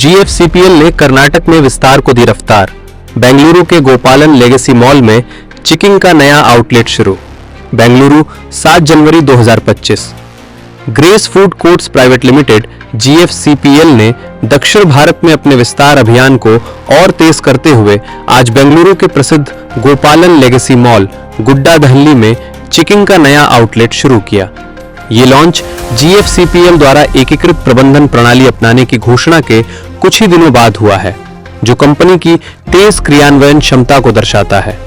GFCPL ने कर्नाटक में विस्तार को दी रफ्तार। बेंगलुरु के गोपालन लेगेसी मॉल में चिकिंग का नया आउटलेट शुरू। बेंगलुरु 7 जनवरी 2025। Grace food courts private limited GFCPL ने दक्षिण भारत में अपने विस्तार अभियान को और तेज करते हुए आज बेंगलुरु के प्रसिद्ध गोपालन लेगेसी मॉल गुड्डादहल्ली में चिकिंग का नया आउटलेट शुरू किया। ये लॉन्च GFCPL द्वारा एकीकृत प्रबंधन प्रणाली अपनाने की घोषणा के कुछ ही दिनों बाद हुआ है, जो कंपनी की तेज क्रियान्वयन क्षमता को दर्शाता है।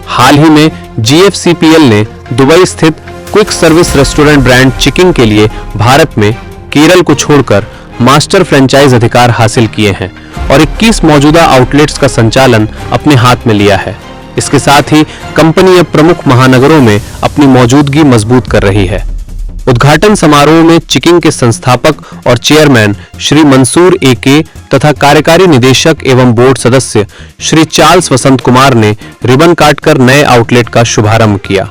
हाल ही में GFCPL ने दुबई स्थित quick service restaurant brand checking के लिए भारत में केरल को छोड़कर मास्टर फ्रेंचाइज अधिकार हासिल किए हैं और 21 मौजूदा आउटलेट्स का संचालन अपने हाथ में लिया है। इसके साथ ही कंपनी अब प्रमुख महानगरों में अपनी मौजूदगी मजबूत कर रही है। उद्घाटन समारोह में चिकिंग के संस्थापक और चेयरमैन श्री मंसूर AK तथा कार्यकारी निदेशक एवं बोर्ड सदस्य श्री चार्ल्स वसंत कुमार ने रिबन काटकर नए आउटलेट का शुभारंभ किया।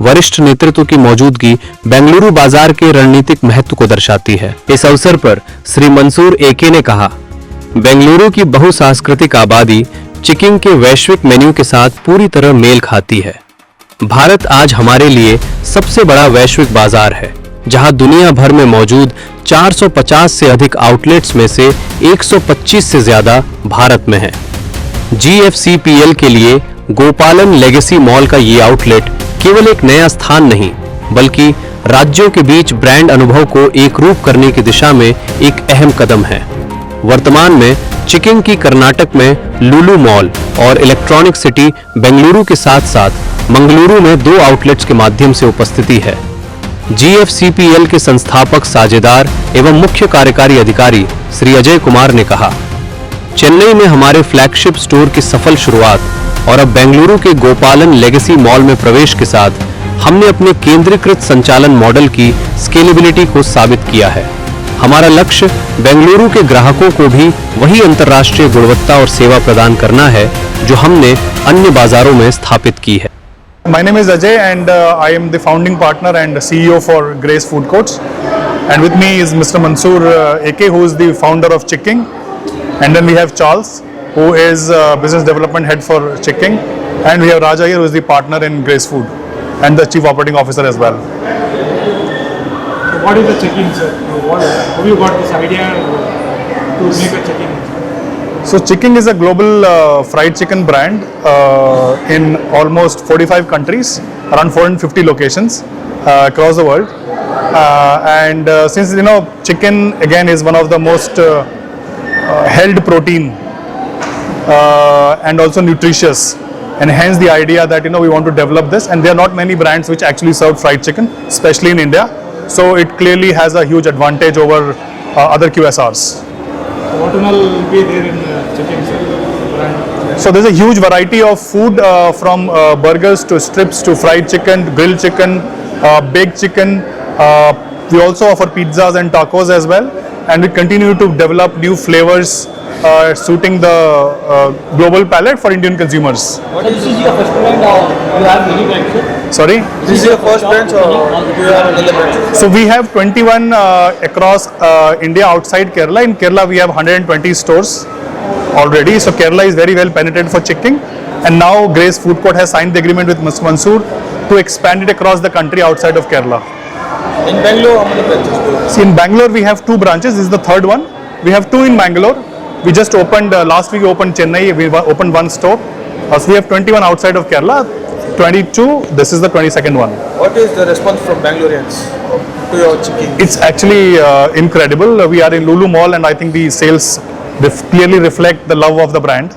वरिष्ठ नेतृत्व की मौजूदगी बेंगलुरु बाजार के रणनीतिक महत्व को दर्शाती है। इस अवसर पर श्री मंसूर AK ने कहा, बेंगलुरु की बहुसांस्कृतिक आबादी चिकिंग के वैश्विक मेन्यू के साथ पूरी तरह मेल खाती है। भारत आज हमारे लिए सबसे बड़ा वैश्विक बाजार है, जहां दुनिया भर में मौजूद 450 से अधिक आउटलेट्स में से 125 से ज्यादा भारत में है। GFCPL के लिए गोपालन लेगेसी मॉल का ये आउटलेट केवल एक नया स्थान नहीं, बल्कि राज्यों के बीच ब्रांड अनुभव को एकरूप करने की दिशा में एक अहम कदम है। वर्तमान में चिकिंग की कर्नाटक में लुलु मॉल और इलेक्ट्रॉनिक सिटी बेंगलुरु के साथ साथ मंगलुरु में 2 आउटलेट्स के माध्यम से उपस्थिति है। GFCPL के संस्थापक साझेदार एवं मुख्य कार्यकारी अधिकारी श्री अजय कुमार ने कहा, चेन्नई में हमारे फ्लैगशिप स्टोर की सफल शुरुआत और अब बेंगलुरु के गोपालन लेगेसी मॉल में प्रवेश के साथ हमने अपने केंद्रीकृत संचालन मॉडल की स्केलेबिलिटी को साबित किया है। हमारा लक्ष्य बेंगलुरु के ग्राहकों को भी वही अंतर्राष्ट्रीय गुणवत्ता और सेवा प्रदान करना है जो हमने अन्य बाजारों में स्थापित की है। My name is Ajay and I am the founding partner and CEO for Grace Food Courts, and with me is Mr. Mansoor AK, who is the founder of Chiking, and then we have Charles, who is business development head for Chiking, and we have Raja here, who is the partner in Grace Food and the chief operating officer as well. What is the Chiking, sir? Have you got this idea to make a Chiking? So Chiking is a global fried chicken brand in almost 45 countries, around 450 locations across the world. And since chicken again is one of the most held protein and also nutritious, and hence the idea that we want to develop this, and there are not many brands which actually serve fried chicken, especially in India. So it clearly has a huge advantage over other QSRs. What will be there in Chiking, sir? So there's a huge variety of food from burgers to strips to fried chicken, grilled chicken, baked chicken. We also offer pizzas and tacos as well, and we continue to develop new flavors suiting the global palate for Indian consumers. This is your first brand or you have many brands, sir? Sorry? This is your first branch or do you have another branch? So we have 21 across India outside Kerala. In Kerala we have 120 stores already. So Kerala is very well penetrated for chicken, and now Grace Food Court has signed the agreement with Mr. Mansoor to expand it across the country outside of Kerala. In Bangalore, how many branches do you have? See, in Bangalore we have 2 branches. This is the 3rd one. We have 2 in Bangalore. We just opened last week. We opened Chennai. We opened 1 store. So we have 21 outside of Kerala. 22. This is the 22nd one. What is the response from Bangaloreans to your chicken? It's actually incredible. We are in Lulu Mall, and I think the sales clearly reflect the love of the brand.